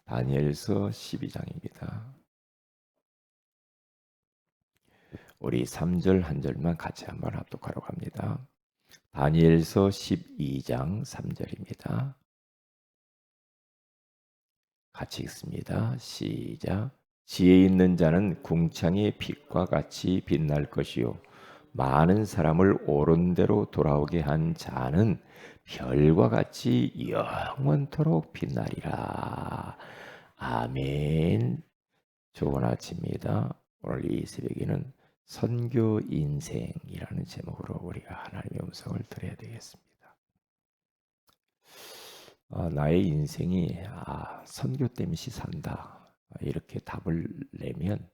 다니엘서 12장입니다. 우리 3절 한 절만 같이 한번 합독하러 갑니다. 다니엘서 12장 3절입니다. 같이 읽습니다. 시작. 지혜 있는 자는 궁창의 빛과 같이 빛날 것이요 많은 사람을 옳은 대로 돌아오게 한 자는 별과 같이 영원토록 빛나리라. 아멘. 좋은 아침입니다. 오늘 이 새벽에는 선교 인생이라는 제목으로 우리가 하나님의 음성을 들어야 되겠습니다. 나의 인생이 선교 때문에 산다, 이렇게 답을 내면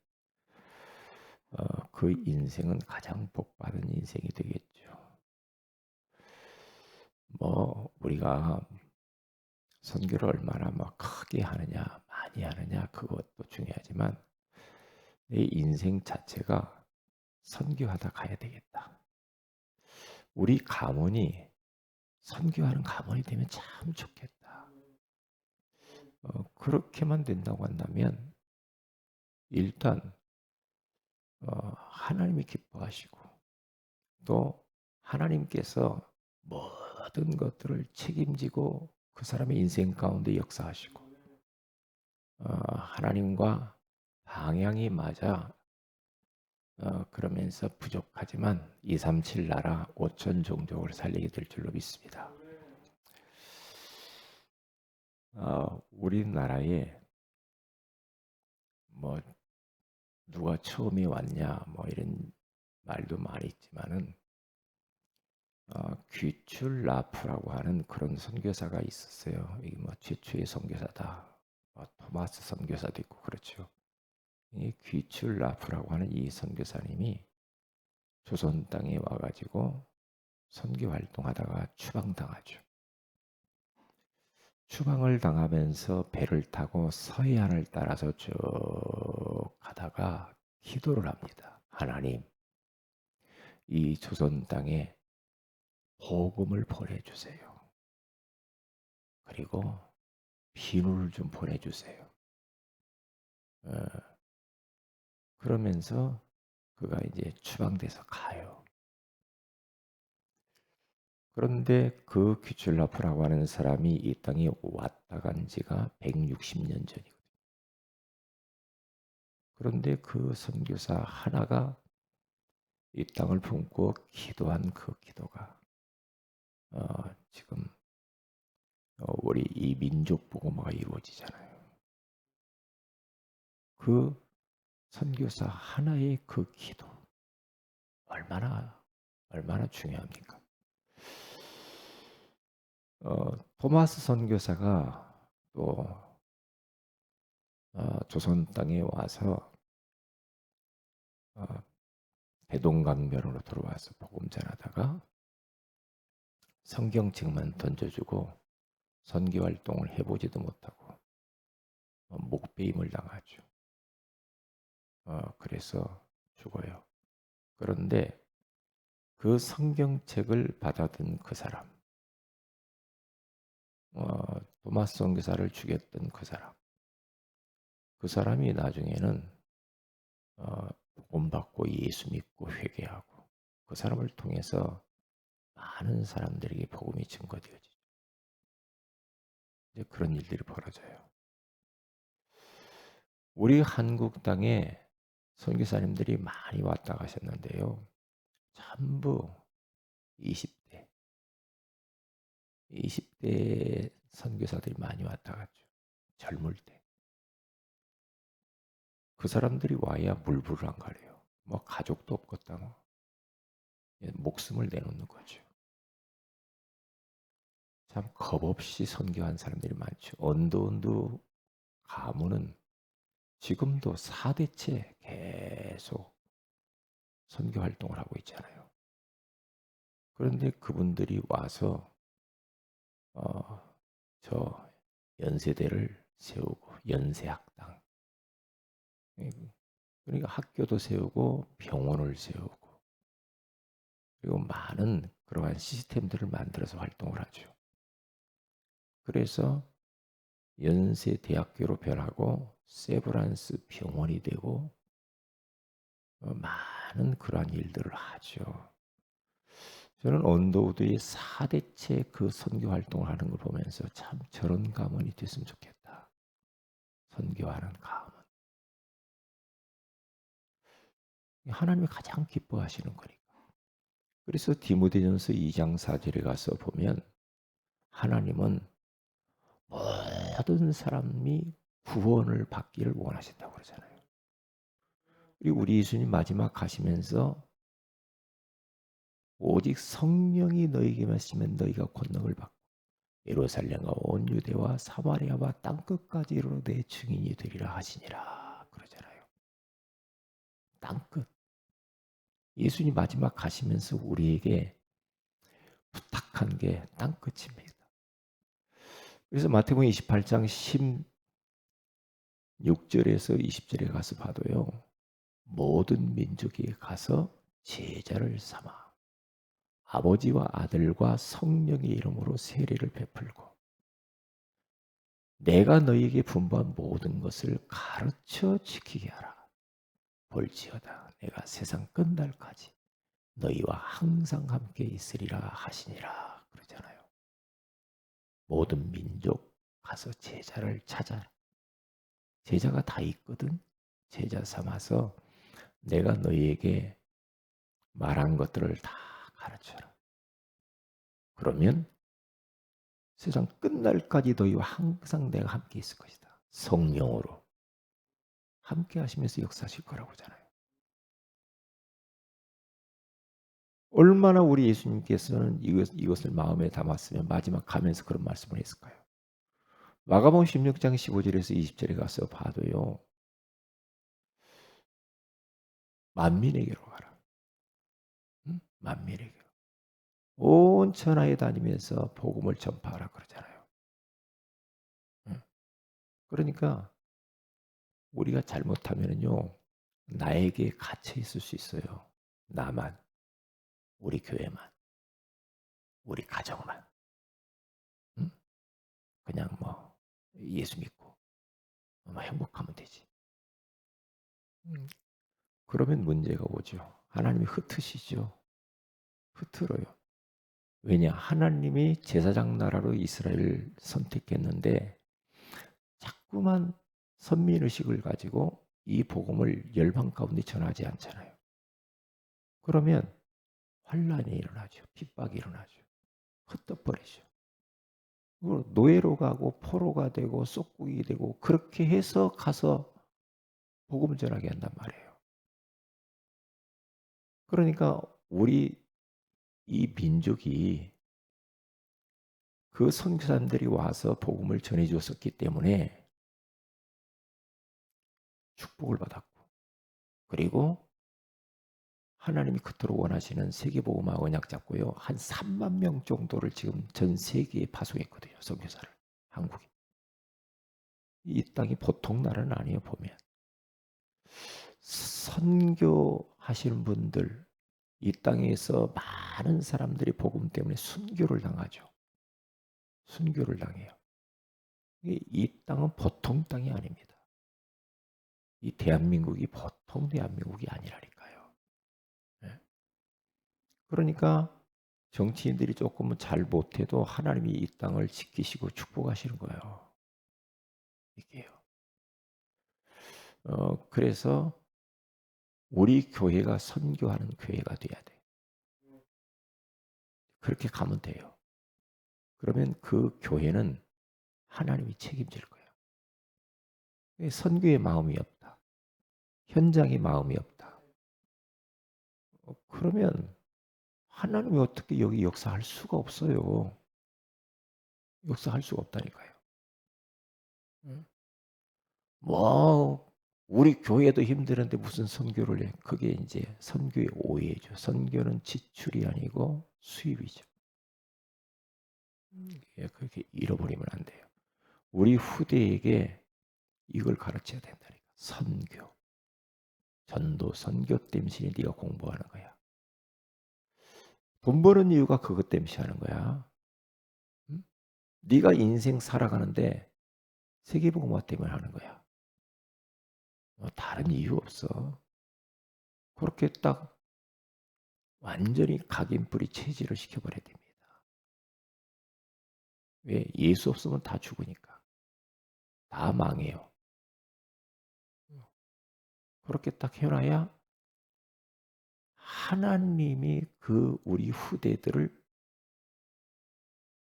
그 인생은 가장 복받은 인생이 되겠죠. 우리가 선교를 얼마나 크게 하느냐 많이 하느냐 그것도 중요하지만 내 인생 자체가 선교하다 가야 되겠다. 우리 가문이 선교하는 가문이 되면 참 좋겠다. 그렇게만 된다고 한다면 일단 하나님이 기뻐하시고 또 하나님께서 모든 것들을 책임지고 그 사람의 인생 가운데 역사하시고 하나님과 방향이 맞아 그러면서 부족하지만 237 나라 5천 종족을 살리게 될 줄로 믿습니다. 우리나라에 누가 처음에 왔냐 이런 말도 많이 있지만은 귀출라프라고 하는 그런 선교사가 있었어요. 이게 최초의 선교사다. 토마스 선교사도 있고 그렇죠. 이 귀출라프라고 하는 이 선교사님이 조선 땅에 와가지고 선교 활동하다가 추방당하죠. 추방을 당하면서 배를 타고 서해안을 따라서 쭉 가다가 기도를 합니다. 하나님, 이 조선 땅에 복음을 보내주세요. 그리고 비누를 좀 보내주세요. 그러면서 그가 이제 추방돼서 가요. 그런데 그 귀출라프라고 하는 사람이 이 땅에 왔다 간 지가 160년 전이거든요. 그런데 그 선교사 하나가 이 땅을 품고 기도한 그 기도가 지금 우리 이 민족 복음화가 이루어지잖아요. 그 선교사 하나의 그 기도 얼마나 중요합니까? 토마스 선교사가 또 조선 땅에 와서 대동강변으로 들어와서 복음 전하다가 성경책만 던져주고 선교 활동을 해보지도 못하고 목배임을 당하죠. 그래서 죽어요. 그런데 그 성경책을 받아든 그 사람, 토마스 선교사를 죽였던 그 사람이 나중에는 복음 받고 예수 믿고 회개하고 그 사람을 통해서 많은 사람들에게 복음이 증거되어지죠. 이제 그런 일들이 벌어져요. 우리 한국 땅에 선교사님들이 많이 왔다 가셨는데요. 전부 20대 선교사들이 많이 왔다 갔죠. 젊을 때. 그 사람들이 와야 물불을 안 가려요. 가족도 없겠다 목숨을 내놓는 거죠. 참 겁없이 선교한 사람들이 많죠. 언더운드 가문은 지금도 4대째 계속 선교 활동을 하고 있잖아요. 그런데 그분들이 와서 저 연세대를 세우고 연세학당, 그러니까 학교도 세우고 병원을 세우고 그리고 많은 그러한 시스템들을 만들어서 활동을 하죠. 그래서 연세 대학교로 변하고 세브란스 병원이 되고 많은 그러한 일들을 하죠. 저는 언더우드의 4대째 그 선교 활동을 하는 걸 보면서 참 저런 가문이 됐으면 좋겠다. 선교하는 가문. 하나님이 가장 기뻐하시는 거니까. 그래서 디모데전서 2장 4절에 가서 보면 하나님은 모든 사람이 구원을 받기를 원하신다고 그러잖아요. 그리고 우리 예수님 마지막 가시면서 오직 성령이 너희에게만 있으면 너희가 권능을 받고 예루살렘과 온 유대와 사마리아와 땅끝까지 이르러 내 증인이 되리라 하시니라 그러잖아요. 땅끝. 예수님 마지막 가시면서 우리에게 부탁한 게 땅끝입니다. 그래서 마태복음 28장 16절에서 20절에 가서 봐도요. 모든 민족에 가서 제자를 삼아 아버지와 아들과 성령의 이름으로 세례를 베풀고 내가 너희에게 분부한 모든 것을 가르쳐 지키게 하라. 볼지어다 내가 세상 끝날까지 너희와 항상 함께 있으리라 하시니라 그러잖아요. 모든 민족 가서 제자를 찾아라. 제자가 다 있거든. 제자 삼아서 내가 너희에게 말한 것들을 다 가르쳐라. 그러면 세상 끝날까지 너희와 항상 내가 함께 있을 것이다. 성령으로 함께 하시면서 역사하실 거라고 하잖아요. 얼마나 우리 예수님께서는 이것을 마음에 담았으면 마지막 가면서 그런 말씀을 했을까요? 마가복음 16장 15절에서 20절에 가서 봐도요. 만민에게로 가라. 응? 만민에게로. 온 천하에 다니면서 복음을 전파하라 그러잖아요. 응? 그러니까 우리가 잘못하면요. 나에게 갇혀 있을 수 있어요. 나만, 우리 교회만, 우리 가정만. 응? 그냥 뭐 예수 믿고 뭐 행복하면 되지. 그러면 문제가 오죠. 하나님이 흩으시죠. 흩어요. 왜냐? 하나님이 제사장 나라로 이스라엘을 선택했는데 자꾸만 선민의식을 가지고 이 복음을 열방 가운데 전하지 않잖아요. 그러면 환란이 일어나죠. 핍박이 일어나죠. 흩어버리죠. 노예로 가고 포로가 되고 쏙국이 되고 그렇게 해서 가서 복음을 전하게 한단 말이에요. 그러니까 우리 이 민족이 그 선교사님들이 와서 복음을 전해 주었기 때문에 축복을 받았고 그리고 하나님이 그토록 원하시는 세계복음화 언약 잡고요. 한 3만 명 정도를 지금 전 세계에 파송했거든요. 선교사를. 한국에. 이 땅이 보통 나라는 아니에요. 보면. 선교하시는 분들 이 땅에서 많은 사람들이 복음 때문에 순교를 당하죠. 순교를 당해요. 이 땅은 보통 땅이 아닙니다. 이 대한민국이 보통 대한민국이 아니라니까요. 네. 그러니까 정치인들이 조금은 잘 못해도 하나님이 이 땅을 지키시고 축복하시는 거예요. 이게요. 그래서 우리 교회가 선교하는 교회가 돼야 돼. 그렇게 가면 돼요. 그러면 그 교회는 하나님이 책임질 거예요. 선교의 마음이 없다. 현장의 마음이 없다. 그러면 하나님이 어떻게 여기 역사할 수가 없어요. 역사할 수가 없다니까요. 뭐 우리 교회도 힘드는데 무슨 선교를 해? 그게 이제 선교의 오해죠. 선교는 지출이 아니고 수입이죠. 예, 그렇게 잃어버리면 안 돼요. 우리 후대에게 이걸 가르쳐야 된다니까. 선교, 전도, 선교 땜시에 네가 공부하는 거야. 돈 버는 이유가 그것 땜시 하는 거야. 응? 네가 인생 살아가는데 세계복음화 때문에 하는 거야. 다른 이유 없어. 그렇게 딱 완전히 각인뿌리 체질을 시켜버려야 됩니다. 왜? 예수 없으면 다 죽으니까. 다 망해요. 그렇게 딱 해놔야 하나님이 그 우리 후대들을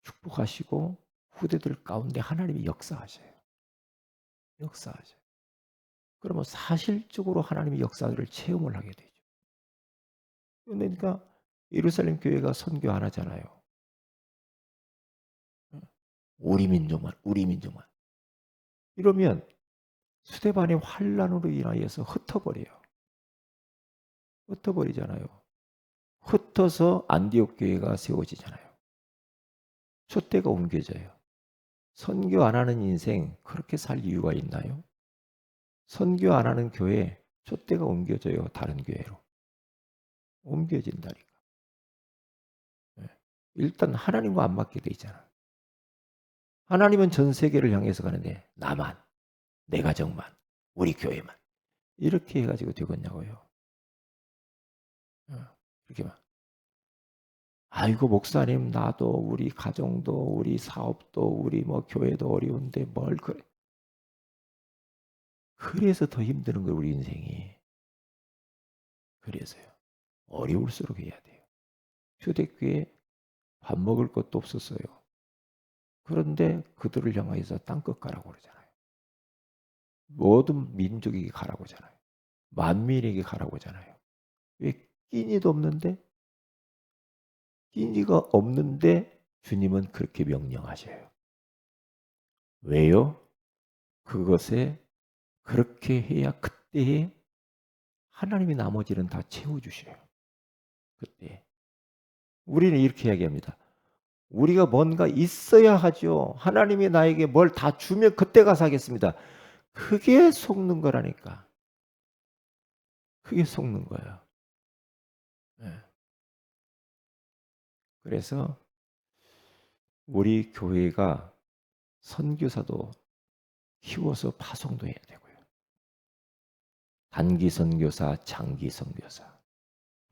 축복하시고 후대들 가운데 하나님이 역사하셔요. 역사하셔요. 그러면 사실적으로 하나님의 역사를 체험을 하게 되죠. 그러니까 예루살렘 교회가 선교 안 하잖아요. 우리 민족만, 우리 민족만. 이러면 스데반의 환란으로 인하여서 흩어버려요. 흩어버리잖아요. 흩어서 안디옥 교회가 세워지잖아요. 촛대가 옮겨져요. 선교 안 하는 인생 그렇게 살 이유가 있나요? 선교 안 하는 교회 촛대가 옮겨져요. 다른 교회로. 옮겨진다니까. 일단 하나님과 안 맞게 돼 있잖아. 하나님은 전 세계를 향해서 가는데 나만, 내 가정만, 우리 교회만 이렇게 해가지고 되겠냐고요. 이렇게만. 아이고 목사님 나도 우리 가정도 우리 사업도 우리 뭐 교회도 어려운데 뭘 그래. 그래서 더 힘드는 거예요 우리 인생이. 그래서요. 어려울수록 해야 돼요. 초대교회 밥 먹을 것도 없었어요. 그런데 그들을 향해서 땅끝 가라고 그러잖아요. 모든 민족에게 가라고 하잖아요. 만민에게 가라고 하잖아요. 왜 끼니도 없는데? 끼니가 없는데 주님은 그렇게 명령하셔요. 왜요? 그것에 그렇게 해야 그때에 하나님이 나머지는 다 채워주셔요. 그때. 우리는 이렇게 이야기합니다. 우리가 뭔가 있어야 하죠. 하나님이 나에게 뭘 다 주면 그때 가서 하겠습니다. 그게 속는 거라니까. 그게 속는 거예요. 네. 그래서 우리 교회가 선교사도 키워서 파송도 해야 되고요. 단기 선교사, 장기 선교사,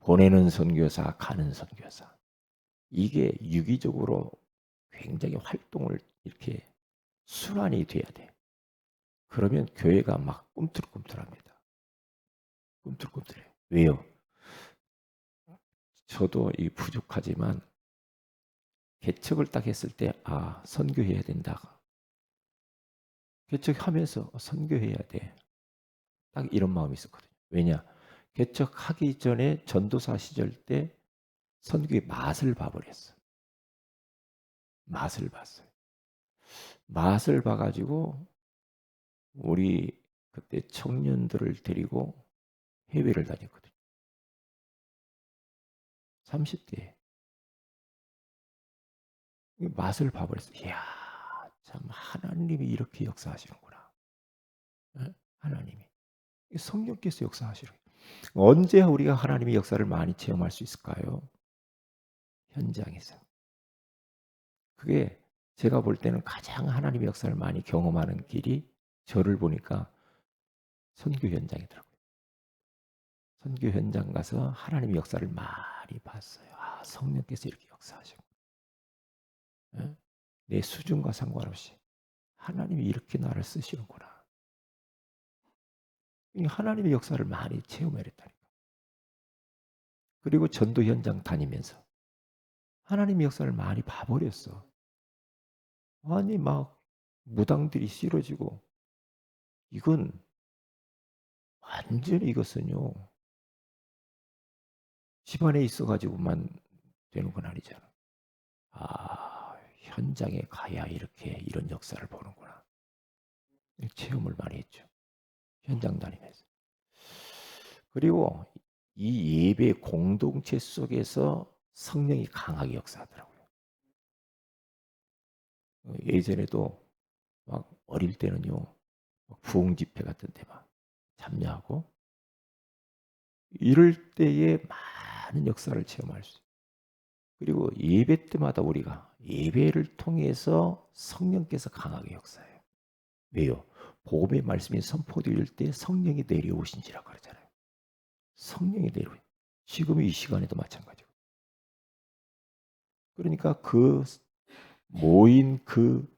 보내는 선교사, 가는 선교사. 이게 유기적으로 굉장히 활동을 이렇게 순환이 돼야 돼. 그러면 교회가 막 꿈틀꿈틀합니다. 꿈틀꿈틀해. 왜요? 저도 이 부족하지만 개척을 딱 했을 때 선교해야 된다. 개척하면서 선교해야 돼. 딱 이런 마음이 있었거든요. 왜냐? 개척하기 전에 전도사 시절 때 선교의 맛을 봐버렸어. 맛을 봤어요. 맛을 봐가지고 우리 그때 청년들을 데리고 해외를 다녔거든요. 30대에. 맛을 봐버렸어요. 이야, 참 하나님이 이렇게 역사하시는구나. 하나님이. 성령께서 역사하시는. 언제 우리가 하나님의 역사를 많이 체험할 수 있을까요? 현장에서. 그게 제가 볼 때는 가장 하나님의 역사를 많이 경험하는 길이 저를 보니까 선교 현장이더라고요. 선교 현장 가서 하나님의 역사를 많이 봤어요. 성령께서 이렇게 역사하시고 내 수준과 상관없이 하나님이 이렇게 나를 쓰시는구나. 하나님의 역사를 많이 체험했다니까. 그리고 전도 현장 다니면서 하나님의 역사를 많이 봐버렸어. 아니 막 무당들이 싫어지고 이건 완전히 이것은요. 집안에 있어가지고만 되는 건 아니잖아. 현장에 가야 이렇게 이런 역사를 보는구나. 체험을 많이 했죠. 현장 다니면서. 그리고 이 예배 공동체 속에서 성령이 강하게 역사하더라고요. 예전에도 막 어릴 때는요. 부흥 집회 같은 데 막 참여하고 이럴 때에 많은 역사를 체험할 수 있어요. 그리고 예배 때마다 우리가 예배를 통해서 성령께서 강하게 역사해요. 왜요? 복음의 말씀이 선포될 때 성령이 내려오신지라 그러잖아요. 성령이 내려오요. 지금 이 시간에도 마찬가지고. 그러니까 그 모인 그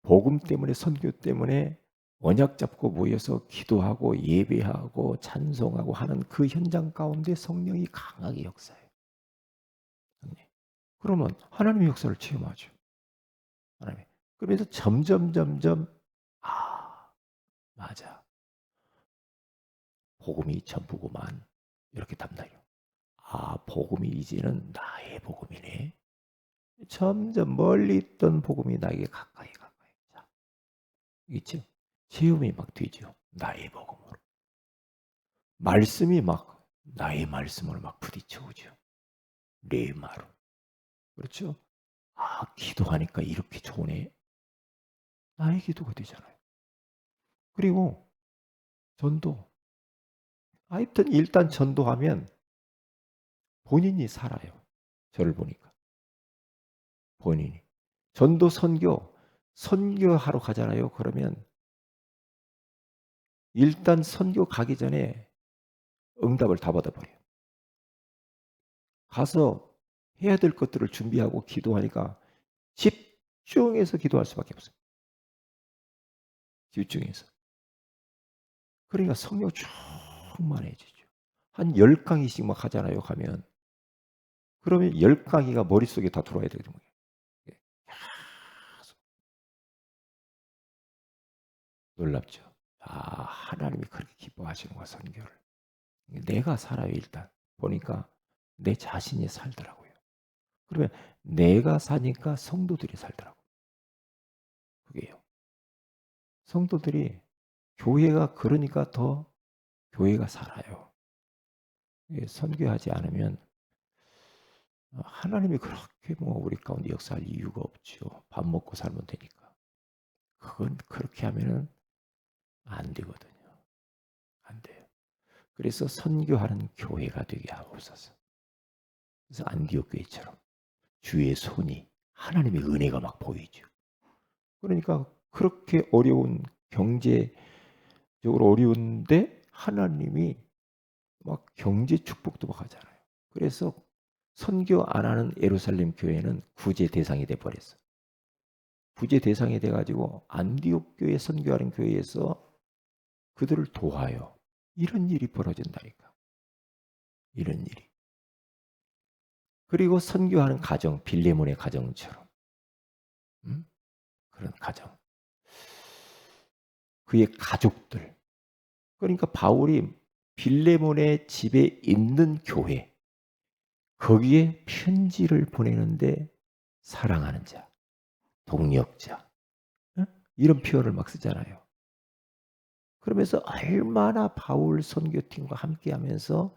복음 때문에 선교 때문에 언약 잡고 모여서 기도하고 예배하고 찬송하고 하는 그 현장 가운데 성령이 강하게 역사해요. 그러면 하나님의 역사를 체험하죠. 하나님. 그래서 점점 맞아. 복음이 전부구만. 이렇게 답나요. 복음이 이제는 나의 복음이네. 점점 멀리 있던 복음이 나에게 가까이. 자, 있죠? 체험이 막 되죠. 나의 복음으로. 말씀이 막 나의 말씀으로 막 부딪혀오죠. 레마로. 그렇죠? 기도하니까 이렇게 좋네. 나의 기도가 되잖아요. 그리고 전도. 하여튼 일단 전도하면 본인이 살아요. 저를 보니까. 본인이. 전도 선교하러 가잖아요. 그러면 일단 선교 가기 전에 응답을 다 받아버려요. 가서 해야 될 것들을 준비하고 기도하니까 집중해서 기도할 수밖에 없어요. 집중해서. 그러니까 성령 충만해지죠. 한 10강의씩 막 하잖아요. 가면. 그러면 10강의가 머릿속에 다 들어와야 되거든요. 예. 계속. 놀랍죠. 하나님이 그렇게 기뻐하시는구나 선교를. 내가 살아요 일단. 보니까 내 자신이 살더라고요. 그러면 내가 사니까 성도들이 살더라고요. 그게요. 성도들이 교회가 그러니까 더 교회가 살아요. 선교하지 않으면 하나님이 그렇게 우리 가운데 역사할 이유가 없죠. 밥 먹고 살면 되니까. 그건 그렇게 하면은 안 되거든요. 안 돼요. 그래서 선교하는 교회가 되게 하옵소서. 그래서 안디옥 교회처럼 주의 손이 하나님의 은혜가 막 보이죠. 그러니까 그렇게 어려운 경제적으로 어려운데 하나님이 막 경제 축복도 막 하잖아요. 그래서 선교 안 하는 예루살렘 교회는 구제 대상이 돼 버렸어. 구제 대상이 돼 가지고 안디옥 교회 선교하는 교회에서 그들을 도와요. 이런 일이 벌어진다니까. 이런 일이. 그리고 선교하는 가정, 빌레몬의 가정처럼. 그런 가정. 그의 가족들. 그러니까 바울이 빌레몬의 집에 있는 교회, 거기에 편지를 보내는데 사랑하는 자, 동력자, 이런 표현을 막 쓰잖아요. 그러면서 얼마나 바울 선교팀과 함께하면서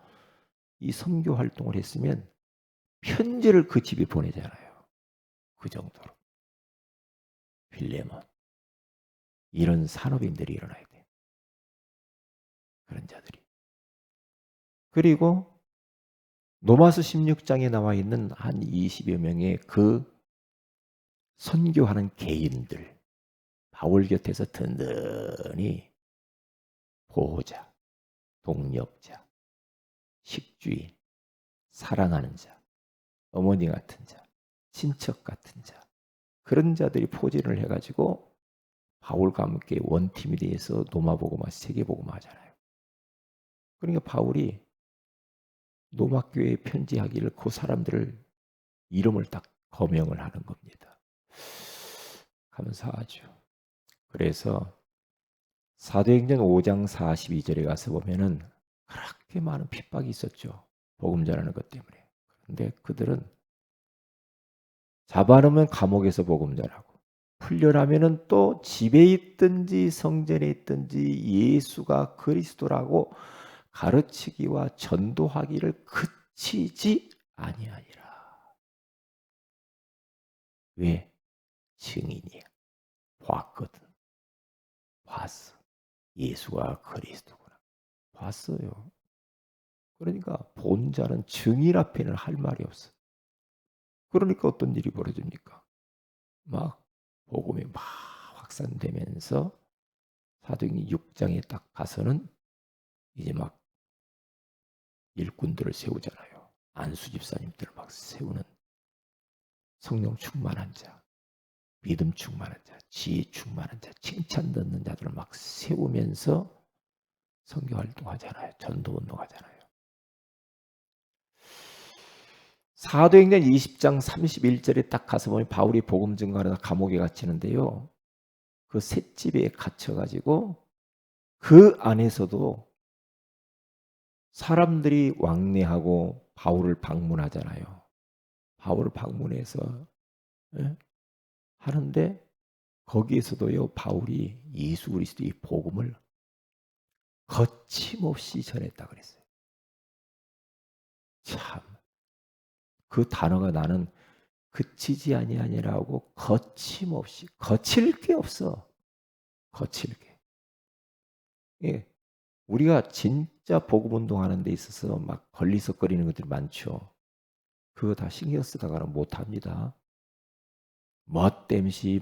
이 선교 활동을 했으면 편지를 그 집에 보내잖아요. 그 정도로. 빌레몬. 이런 산업인들이 일어나야 돼. 그런 자들이. 그리고 로마서 16장에 나와 있는 한 20여 명의 그 선교하는 개인들. 바울 곁에서 든든히 보호자, 동력자, 식주인, 사랑하는 자, 어머니 같은 자, 친척 같은 자, 그런 자들이 포진을 해가지고 바울과 함께 원팀이 돼서 로마복음화, 세계복음화 하잖아요. 그러니까 바울이 로마교회에 편지하기를 그 사람들을 이름을 딱 거명을 하는 겁니다. 감사하죠. 그래서 사도행전 5장 42절에 가서 보면은 그렇게 많은 핍박이 있었죠. 복음 전하는 것 때문에. 그런데 그들은 잡아놓으면 감옥에서 복음 전하고 풀려나면은 또 집에 있든지 성전에 있든지 예수가 그리스도라고 가르치기와 전도하기를 그치지 아니하니라. 왜? 증인이야. 봤거든. 봤어. 예수가 그리스도구나. 봤어요. 그러니까 본 자는 증인 앞에는 할 말이 없어. 그러니까 어떤 일이 벌어집니까? 막 복음이 막 확산되면서 사도행전 6장에 딱 가서는 이제 막 일꾼들을 세우잖아요. 안수 집사님들을 막 세우는 성령 충만한 자, 믿음 충만한 자, 지혜 충만한 자, 칭찬 듣는 자들을 막 세우면서 선교 활동하잖아요. 전도 운동하잖아요. 사도행전 20장 31절에 딱 가서 보면 바울이 복음 증거하려다 감옥에 갇히는데요. 그 셋집에 갇혀가지고 그 안에서도 사람들이 왕래하고 바울을 방문하잖아요. 바울을 방문해서 하는데 거기에서도요 바울이 예수 그리스도의 복음을 거침없이 전했다 그랬어요. 참 그 단어가 나는 그치지 아니하니라고 거침없이 거칠 게 없어. 거칠 게. 예. 우리가 진짜 복음 운동하는 데 있어서 막 걸리석거리는 것들이 많죠. 그거 다 신경 쓰다가는 못 합니다. 멋땜시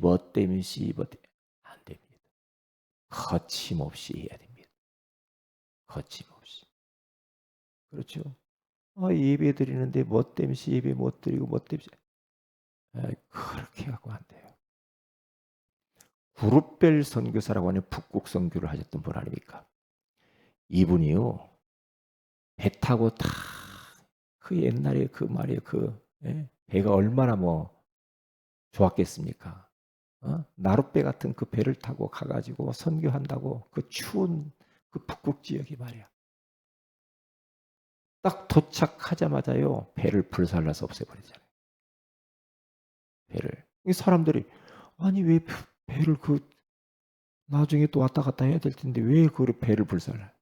안 됩니다. 거침없이 해야 됩니다. 거침없이. 그렇죠. 예배 드리는데 멋땜시 예배 못 드리고 멋땜시 그렇게 하고 안 돼요. 그룹별 선교사라고 하는 북극 선교를 하셨던 분 아닙니까? 이분이요. 배 타고 다 그 옛날에 그 말이에요. 배가 얼마나 뭐 좋았겠습니까? 나룻배 같은 그 배를 타고 가가지고 선교한다고 그 추운 그 북극 지역이 말이야. 딱 도착하자마자요 배를 불살라서 없애버리잖아요. 배를. 이 사람들이 아니 왜 배를 그 나중에 또 왔다 갔다 해야 될 텐데 왜 그 배를 불살라?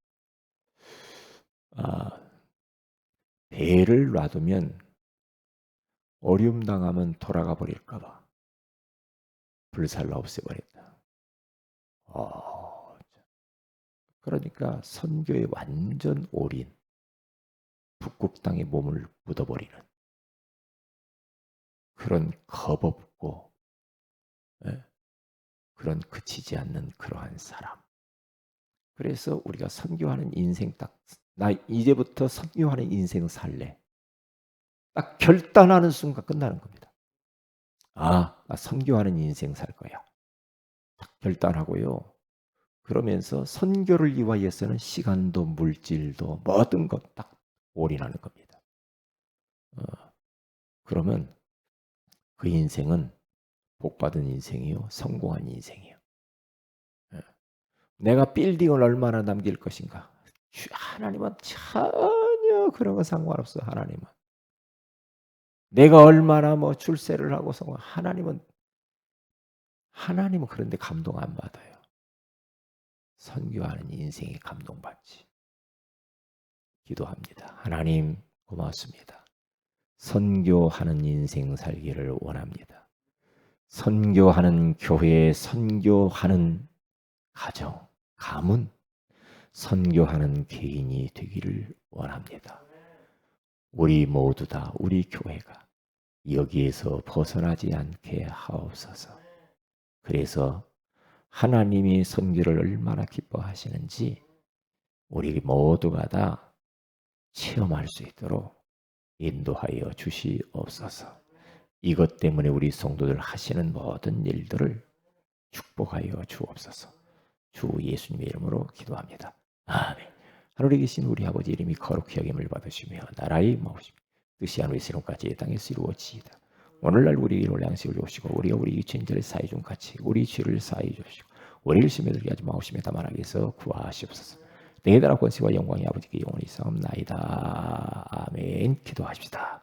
배를 놔두면 어려움 당하면 돌아가 버릴까봐 불살라 없애버린다. 그러니까 선교에 완전 올인, 북극 땅에 몸을 묻어버리는 그런 겁없고 그런 그치지 않는 그러한 사람. 그래서 우리가 선교하는 인생 나 이제부터 선교하는 인생 살래. 딱 결단하는 순간 끝나는 겁니다. 나 선교하는 인생 살 거야. 딱 결단하고요. 그러면서 선교를 위하여서는 시간도 물질도 모든 것 딱 올인하는 겁니다. 그러면 그 인생은 복받은 인생이요. 성공한 인생이요. 내가 빌딩을 얼마나 남길 것인가. 하나님은 전혀 그런 거 상관없어. 하나님은. 내가 얼마나 뭐 출세를 하고 성공. 하나님은 그런데 감동 안 받아요. 선교하는 인생에 감동받지. 기도합니다. 하나님 고맙습니다. 선교하는 인생 살기를 원합니다. 선교하는 교회, 선교하는 가정, 가문, 선교하는 개인이 되기를 원합니다. 우리 모두 다 우리 교회가 여기에서 벗어나지 않게 하옵소서. 그래서 하나님이 선교를 얼마나 기뻐하시는지 우리 모두가 다 체험할 수 있도록 인도하여 주시옵소서. 이것 때문에 우리 성도들 하시는 모든 일들을 축복하여 주옵소서. 주 예수님의 이름으로 기도합니다. 아멘. 하늘에 계신 우리 아버지 이름이 거룩히 여김을 받으시며 나라의 마옵시며 뜻이 하늘의 세론까지 땅에서 이루어지이다. 오늘날 우리 일월 양식을 주시고 우리가 우리 죄인들의 사이 중 같이 우리 죄를 사하여 주시고 우리를 시험에 들게 하지 마옵시며 다만 악에서 구하시옵소서. 내 나라 권세와 영광이 아버지께 영원히 있사옵나이다. 아멘. 기도하십시다.